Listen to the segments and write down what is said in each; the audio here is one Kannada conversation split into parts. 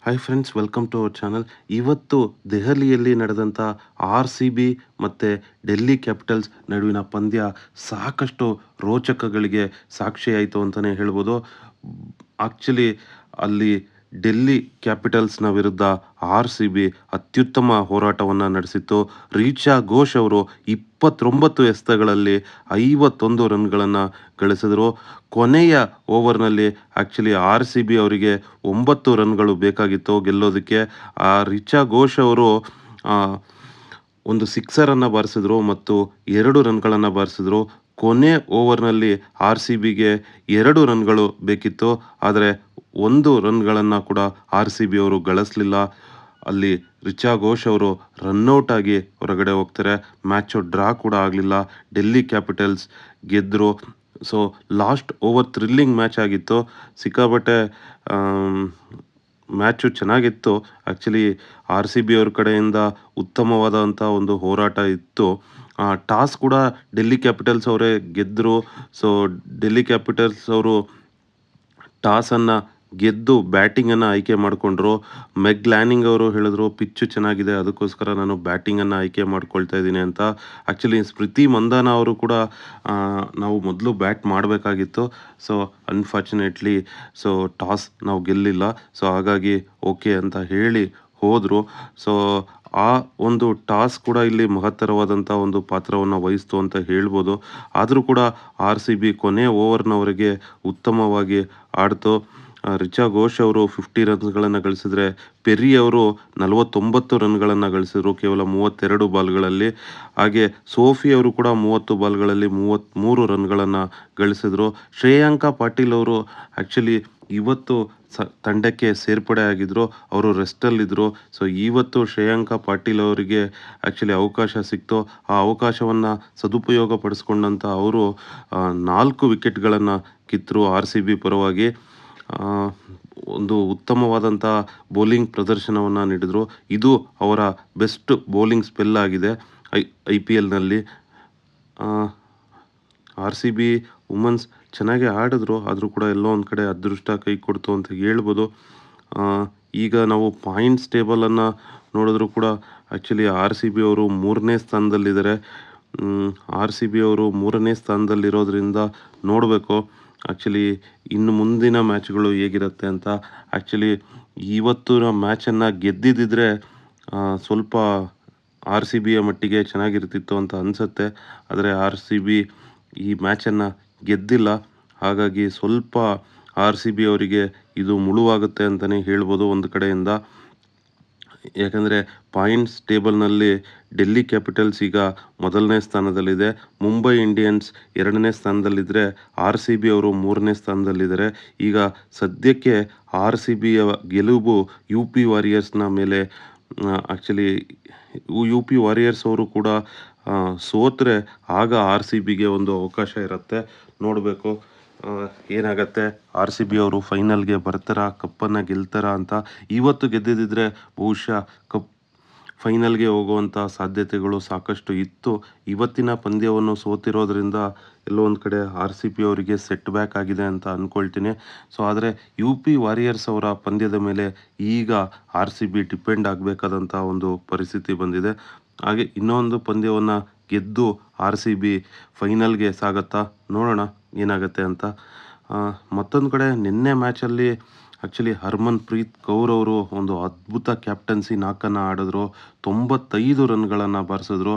Hi friends, welcome to our channel. ಇವತ್ತು ದೆಹಲಿಯಲ್ಲಿ ನಡೆದಂಥ ಆರ್ ಸಿ ಬಿ ಮತ್ತು ಡೆಲ್ಲಿ ಕ್ಯಾಪಿಟಲ್ಸ್ ನಡುವಿನ ಪಂದ್ಯ ಸಾಕಷ್ಟು ರೋಚಕಗಳಿಗೆ ಸಾಕ್ಷಿಯಾಯಿತು ಅಂತಲೇ ಹೇಳ್ಬೋದು. ಆ್ಯಕ್ಚುಲಿ ಅಲ್ಲಿ ಡೆಲ್ಲಿ ಕ್ಯಾಪಿಟಲ್ಸ್ನ ವಿರುದ್ಧ ಆರ್ ಸಿ ಬಿ ಅತ್ಯುತ್ತಮ ಹೋರಾಟವನ್ನು ನಡೆಸಿತ್ತು. ರೀಚಾ ಘೋಷ್ ಅವರು 29 ಎಸೆತಗಳಲ್ಲಿ 51 ರನ್ಗಳನ್ನು ಗಳಿಸಿದರು. ಕೊನೆಯ ಓವರ್ನಲ್ಲಿ ಆ್ಯಕ್ಚುಲಿ ಆರ್ ಸಿ ಬಿ ಅವರಿಗೆ 9 ರನ್ಗಳು ಬೇಕಾಗಿತ್ತು ಗೆಲ್ಲೋದಕ್ಕೆ. ರಿಚಾ ಘೋಷ್ ಅವರು ಒಂದು ಸಿಕ್ಸರನ್ನು ಬಾರಿಸಿದ್ರು ಮತ್ತು 2 ರನ್ಗಳನ್ನು ಬಾರಿಸಿದ್ರು. ಕೊನೆ ಓವರ್ನಲ್ಲಿ ಆರ್ ಸಿ ಬಿಗೆ 2 ರನ್ಗಳು ಬೇಕಿತ್ತು, ಆದರೆ 1 ರನ್ಗಳನ್ನು ಕೂಡ ಆರ್ ಸಿ ಬಿ ಅವರು ಗಳಿಸಲಿಲ್ಲ. ಅಲ್ಲಿ ರಿಚಾ ಘೋಷ್ ಅವರು ರನ್ಔಟ್ ಆಗಿ ಹೊರಗಡೆ ಹೋಗ್ತಾರೆ. ಮ್ಯಾಚು ಡ್ರಾ ಕೂಡ ಆಗಲಿಲ್ಲ. ಡೆಲ್ಲಿ ಕ್ಯಾಪಿಟಲ್ಸ್ ಗೆದ್ದರು. So last over thrilling match ಆಗಿತ್ತು. ಸಿಕ್ಕಾಪಟ್ಟೆ ಮ್ಯಾಚು ಚೆನ್ನಾಗಿತ್ತು. ಆ್ಯಕ್ಚುಲಿ ಆರ್ ಸಿ ಬಿ ಅವ್ರ ಕಡೆಯಿಂದ ಉತ್ತಮವಾದಂಥ ಒಂದು ಹೋರಾಟ ಇತ್ತು. ಟಾಸ್ ಕೂಡ ಡೆಲ್ಲಿ ಕ್ಯಾಪಿಟಲ್ಸ್ ಅವರೇ ಗೆದ್ದರು. ಸೊ ಡೆಲ್ಲಿ ಕ್ಯಾಪಿಟಲ್ಸ್ ಅವರು ಟಾಸನ್ನು ಗೆದ್ದು ಬ್ಯಾಟಿಂಗನ್ನು ಆಯ್ಕೆ ಮಾಡಿಕೊಂಡ್ರು. ಮೆಗ್ ಲ್ಯಾನಿಂಗ್ ಅವರು ಹೇಳಿದ್ರು, ಪಿಚ್ಚು ಚೆನ್ನಾಗಿದೆ, ಅದಕ್ಕೋಸ್ಕರ ನಾನು ಬ್ಯಾಟಿಂಗನ್ನು ಆಯ್ಕೆ ಮಾಡ್ಕೊಳ್ತಾ ಇದ್ದೀನಿ ಅಂತ. ಆ್ಯಕ್ಚುಲಿ ಸ್ಮೃತಿ ಮಂದಾನ ಅವರು ಕೂಡ ನಾವು ಮೊದಲು ಬ್ಯಾಟ್ ಮಾಡಬೇಕಾಗಿತ್ತು. ಸೊ ಅನ್ಫಾರ್ಚುನೇಟ್ಲಿ ಟಾಸ್ ನಾವು ಗೆಲ್ಲಿಲ್ಲ. ಸೊ ಹಾಗಾಗಿ ಓಕೆ ಅಂತ ಹೇಳಿ ಹೋದರು. ಸೊ ಆ ಒಂದು ಟಾಸ್ ಕೂಡ ಇಲ್ಲಿ ಮಹತ್ತರವಾದಂಥ ಒಂದು ಪಾತ್ರವನ್ನು ವಹಿಸ್ತು ಅಂತ ಹೇಳ್ಬೋದು. ಆದರೂ ಕೂಡ ಆರ್ ಸಿ ಬಿ ಕೊನೆ ಓವರ್ನವರೆಗೆ ಉತ್ತಮವಾಗಿ ಆಡ್ತು. ರಿಚಾ ಘೋಷ್ ಅವರು 50 ರನ್ಸ್ಗಳನ್ನು ಗಳಿಸಿದರೆ ಪೆರಿ ಅವರು 49 ರನ್ಗಳನ್ನು ಗಳಿಸಿದರು ಕೇವಲ 32 ಬಾಲ್ಗಳಲ್ಲಿ. ಹಾಗೆ ಸೋಫಿ ಅವರು ಕೂಡ 30 ಬಾಲ್ಗಳಲ್ಲಿ 33 ರನ್ಗಳನ್ನು ಗಳಿಸಿದರು. ಶ್ರೇಯಾಂಕ ಪಾಟೀಲ್ ಅವರು ಆ್ಯಕ್ಚುಲಿ ಇವತ್ತು ತಂಡಕ್ಕೆ ಸೇರ್ಪಡೆ ಆಗಿದ್ದರು. ಅವರು ರೆಸ್ಟಲ್ಲಿದ್ದರು. ಸೊ ಇವತ್ತು ಶ್ರೇಯಾಂಕ ಪಾಟೀಲ್ ಅವರಿಗೆ ಆ್ಯಕ್ಚುಲಿ ಅವಕಾಶ ಸಿಕ್ತು. ಆ ಅವಕಾಶವನ್ನು ಸದುಪಯೋಗ ಪಡಿಸ್ಕೊಂಡಂಥ ಅವರು 4 ವಿಕೆಟ್ಗಳನ್ನು ಕಿತ್ತರು ಆರ್ ಸಿ ಬಿ ಪರವಾಗಿ. ಒಂದು ಉತ್ತಮವಾದಂಥ ಬೌಲಿಂಗ್ ಪ್ರದರ್ಶನವನ್ನು ನೀಡಿದರು. ಇದು ಅವರ ಬೆಸ್ಟ್ ಬೌಲಿಂಗ್ ಸ್ಪೆಲ್ ಆಗಿದೆ ಐ ಪಿ ಎಲ್ನಲ್ಲಿ. ಆರ್ ಸಿ ಬಿ ವುಮೆನ್ಸ್ ಚೆನ್ನಾಗಿ ಆಡಿದ್ರು, ಆದರೂ ಕೂಡ ಎಲ್ಲೋ ಒಂದು ಕಡೆ ಅದೃಷ್ಟ ಕೈ ಕೊಡ್ತು ಅಂತ ಹೇಳ್ಬೋದು. ಈಗ ನಾವು ಪಾಯಿಂಟ್ಸ್ ಟೇಬಲನ್ನು ನೋಡಿದ್ರು ಕೂಡ ಆ್ಯಕ್ಚುಲಿ ಆರ್ ಸಿ ಬಿ ಅವರು 3ನೇ ಸ್ಥಾನದಲ್ಲಿದ್ದಾರೆ. ಆರ್ ಸಿ ಬಿ ಅವರು 3ನೇ ಸ್ಥಾನದಲ್ಲಿರೋದ್ರಿಂದ ನೋಡಬೇಕು ಆ್ಯಕ್ಚುಲಿ ಇನ್ನು ಮುಂದಿನ ಮ್ಯಾಚ್ಗಳು ಹೇಗಿರುತ್ತೆ ಅಂತ. ಆ್ಯಕ್ಚುಲಿ ಇವತ್ತಿನ ಮ್ಯಾಚನ್ನು ಗೆದ್ದಿದ್ದರೆ ಸ್ವಲ್ಪ ಆರ್ ಸಿ ಬಿಯ ಮಟ್ಟಿಗೆ ಚೆನ್ನಾಗಿರ್ತಿತ್ತು ಅಂತ ಅನಿಸುತ್ತೆ. ಆದರೆ ಆರ್ ಸಿ ಬಿ ಈ ಮ್ಯಾಚನ್ನು ಗೆದ್ದಿಲ್ಲ. ಹಾಗಾಗಿ ಸ್ವಲ್ಪ ಆರ್ ಸಿ ಬಿ ಅವರಿಗೆ ಇದು ಮುಳುವಾಗುತ್ತೆ ಅಂತಲೇ ಹೇಳ್ಬೋದು ಒಂದು ಕಡೆಯಿಂದ. ಯಾಕಂದರೆ ಪಾಯಿಂಟ್ಸ್ ಟೇಬಲ್ನಲ್ಲಿ ಡೆಲ್ಲಿ ಕ್ಯಾಪಿಟಲ್ಸ್ ಈಗ 1ನೇ ಸ್ಥಾನದಲ್ಲಿದೆ. ಮುಂಬೈ ಇಂಡಿಯನ್ಸ್ 2ನೇ ಸ್ಥಾನದಲ್ಲಿದ್ದರೆ ಆರ್ ಸಿ ಬಿ ಅವರು 3ನೇ ಸ್ಥಾನದಲ್ಲಿದ್ದಾರೆ. ಈಗ ಸದ್ಯಕ್ಕೆ ಆರ್ ಸಿ ಬಿಯ ಗೆಲುವು ಯು ಪಿ ವಾರಿಯರ್ಸ್ನ ಮೇಲೆ. ಆ್ಯಕ್ಚುಲಿ ಯು ಪಿ ವಾರಿಯರ್ಸ್ ಅವರು ಕೂಡ ಸೋತರೆ ಆಗ ಆರ್ ಸಿ ಬಿಗೆ ಒಂದು ಅವಕಾಶ ಇರುತ್ತೆ. ನೋಡಬೇಕು ಏನಾಗತ್ತೆ. ಆರ್ ಸಿ ಬಿ ಅವರು ಫೈನಲ್ಗೆ ಬರ್ತಾರಾ, ಕಪ್ಪನ್ನು ಗೆಲ್ತಾರಾ ಅಂತ. ಇವತ್ತು ಗೆದ್ದಿದ್ದರೆ ಬಹುಶಃ ಫೈನಲ್ಗೆ ಹೋಗುವಂಥ ಸಾಧ್ಯತೆಗಳು ಸಾಕಷ್ಟು ಇತ್ತು. ಇವತ್ತಿನ ಪಂದ್ಯವನ್ನು ಸೋತಿರೋದ್ರಿಂದ ಎಲ್ಲೋ ಒಂದು ಕಡೆ ಆರ್ ಸಿ ಬಿ ಅವರಿಗೆ ಸೆಟ್ ಬ್ಯಾಕ್ ಆಗಿದೆ ಅಂತ ಅಂದ್ಕೊಳ್ತೀನಿ. ಸೊ ಆದರೆ ಯು ಪಿ ವಾರಿಯರ್ಸ್ ಅವರ ಪಂದ್ಯದ ಮೇಲೆ ಈಗ ಆರ್ ಸಿ ಬಿ ಡಿಪೆಂಡ್ ಆಗಬೇಕಾದಂಥ ಒಂದು ಪರಿಸ್ಥಿತಿ ಬಂದಿದೆ. ಹಾಗೆ ಇನ್ನೊಂದು ಪಂದ್ಯವನ್ನು ಗೆದ್ದು ಆರ್ ಸಿ ಬಿ ಫೈನಲ್ಗೆ ಸಾಗತ್ತಾ, ನೋಡೋಣ ಏನಾಗುತ್ತೆ ಅಂತ. ಮತ್ತೊಂದು ಕಡೆ ನಿನ್ನೆ ಮ್ಯಾಚಲ್ಲಿ ಆ್ಯಕ್ಚುಲಿ ಹರ್ಮನ್ ಪ್ರೀತ್ ಕೌರ್ ಅವರು ಒಂದು ಅದ್ಭುತ ಕ್ಯಾಪ್ಟನ್ಸಿ ನಾಕನ್ನು ಆಡಿದ್ರು. 95 ರನ್ಗಳನ್ನು ಬಾರಿಸಿದ್ರು.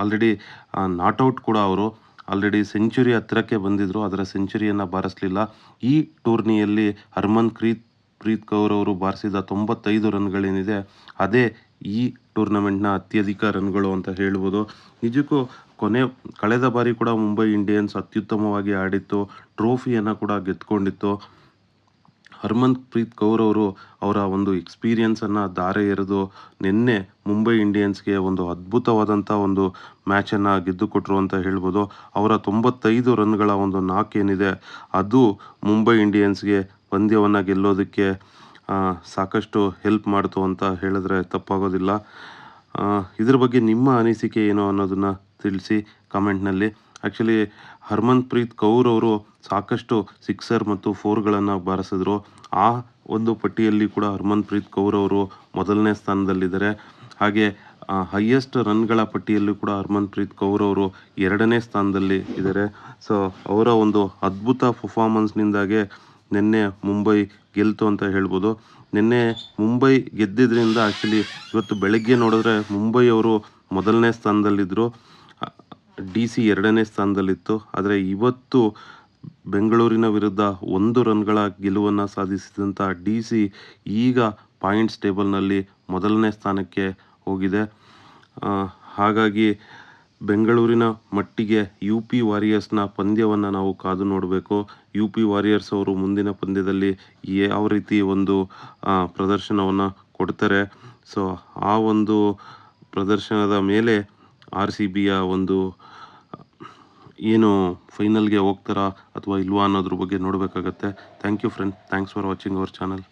ಆಲ್ರೆಡಿ ನಾಟ್ಔಟ್ ಕೂಡ ಅವರು. ಆಲ್ರೆಡಿ ಸೆಂಚುರಿ ಹತ್ತಿರಕ್ಕೆ ಬಂದಿದ್ದರು, ಆದರೆ ಸೆಂಚುರಿಯನ್ನು ಬಾರಿಸಲಿಲ್ಲ. ಈ ಟೂರ್ನಿಯಲ್ಲಿ ಹರ್ಮನ್ ಪ್ರೀತ್ ಕೌರ್ ಅವರು ಬಾರಿಸಿದ 95 ರನ್ಗಳೇನಿದೆ ಅದೇ ಈ ಟೂರ್ನಮೆಂಟ್ನ ಅತ್ಯಧಿಕ ರನ್ಗಳು ಅಂತ ಹೇಳ್ಬೋದು. ನಿಜಕ್ಕೂ ಕಳೆದ ಬಾರಿ ಕೂಡ ಮುಂಬೈ ಇಂಡಿಯನ್ಸ್ ಅತ್ಯುತ್ತಮವಾಗಿ ಆಡಿತ್ತು, ಟ್ರೋಫಿಯನ್ನು ಕೂಡ ಗೆದ್ದುಕೊಂಡಿತ್ತು. ಹರ್ಮನ್ ಪ್ರೀತ್ ಕೌರ್ ಅವರು ಅವರ ಒಂದು ಎಕ್ಸ್ಪೀರಿಯನ್ಸನ್ನು ಧಾರೆ ಎರೆದು ನಿನ್ನೆ ಮುಂಬೈ ಇಂಡಿಯನ್ಸ್ಗೆ ಒಂದು ಅದ್ಭುತವಾದಂಥ ಒಂದು ಮ್ಯಾಚನ್ನು ಗೆದ್ದುಕೊಟ್ರು ಅಂತ ಹೇಳ್ಬೋದು. ಅವರ 95 ರನ್ಗಳ ಒಂದು ನಾಕ್ ಏನಿದೆ ಅದು ಮುಂಬೈ ಇಂಡಿಯನ್ಸ್ಗೆ ಪಂದ್ಯವನ್ನು ಗೆಲ್ಲೋದಕ್ಕೆ ಸಾಕಷ್ಟು ಹೆಲ್ಪ್ ಮಾಡ್ತು ಅಂತ ಹೇಳಿದ್ರೆ ತಪ್ಪಾಗೋದಿಲ್ಲ. ಇದ್ರ ಬಗ್ಗೆ ನಿಮ್ಮ ಅನಿಸಿಕೆ ಏನು ಅನ್ನೋದನ್ನು ತಿಳಿಸಿ ಕಮೆಂಟ್ನಲ್ಲಿ. ಆ್ಯಕ್ಚುಲಿ ಹರ್ಮನ್ ಪ್ರೀತ್ ಕೌರ್ ಅವರು ಸಾಕಷ್ಟು ಸಿಕ್ಸರ್ ಮತ್ತು 4ಗಳನ್ನು ಬಾರಿಸಿದ್ರು. ಆ ಒಂದು ಪಟ್ಟಿಯಲ್ಲಿ ಕೂಡ ಹರ್ಮನ್‌ಪ್ರೀತ್ ಕೌರ್ ಅವರು ಮೊದಲನೇ ಸ್ಥಾನದಲ್ಲಿದ್ದಾರೆ. ಹಾಗೆ ಹೈಯೆಸ್ಟ್ ರನ್‌ಗಳ ಪಟ್ಟಿಯಲ್ಲೂ ಕೂಡ ಹರ್ಮನ್‌ಪ್ರೀತ್ ಕೌರ್ ಅವರು 2ನೇ ಸ್ಥಾನದಲ್ಲಿ ಇದ್ದಾರೆ. ಸೊ ಅವರ ಒಂದು ಅದ್ಭುತ ಪರ್ಫಾರ್ಮೆನ್ಸ್‌ನಿಂದಾಗೆ ನಿನ್ನೆ ಮುಂಬೈ ಗೆಲ್ತು ಅಂತ ಹೇಳ್ಬೋದು. ನಿನ್ನೆ ಮುಂಬೈ ಗೆದ್ದಿದ್ರಿಂದ ಆ್ಯಕ್ಚುಲಿ ಇವತ್ತು ಬೆಳಗ್ಗೆ ನೋಡಿದ್ರೆ ಮುಂಬೈ ಅವರು ಮೊದಲನೇ ಸ್ಥಾನದಲ್ಲಿದ್ದರು. DC 2ನೇ ಸ್ಥಾನದಲ್ಲಿತ್ತು. ಆದರೆ ಇವತ್ತು ಬೆಂಗಳೂರಿನ ವಿರುದ್ಧ 1 ರನ್‌ಗಳ ಗೆಲುವನ್ನು ಸಾಧಿಸಿದಂಥ DC ಈಗ ಪಾಯಿಂಟ್ಸ್ ಟೇಬಲ್‌ನಲ್ಲಿ ಮೊದಲನೇ ಸ್ಥಾನಕ್ಕೆ ಹೋಗಿದೆ. ಹಾಗಾಗಿ ಬೆಂಗಳೂರಿನ ಮಟ್ಟಿಗೆ UP ವಾರಿಯರ್ಸ್‌ನ ಪಂದ್ಯವನ್ನು ನಾವು ಕಾದು ನೋಡಬೇಕು. UP ವಾರಿಯರ್ಸ್ ಅವರು ಮುಂದಿನ ಪಂದ್ಯದಲ್ಲಿ ಯಾವ ರೀತಿ ಒಂದು ಪ್ರದರ್ಶನವನ್ನು ಕೊಡ್ತಾರೆ. ಸೊ ಆ ಒಂದು ಪ್ರದರ್ಶನದ ಮೇಲೆ RCBಯ ಒಂದು ಏನು ಫೈನಲ್ಗೆ ಹೋಗ್ತಾರಾ ಅಥವಾ ಇಲ್ವಾ ಅನ್ನೋದ್ರ ಬಗ್ಗೆ ನೋಡಬೇಕಾಗತ್ತೆ. Thank you friend. Thanks for watching our channel.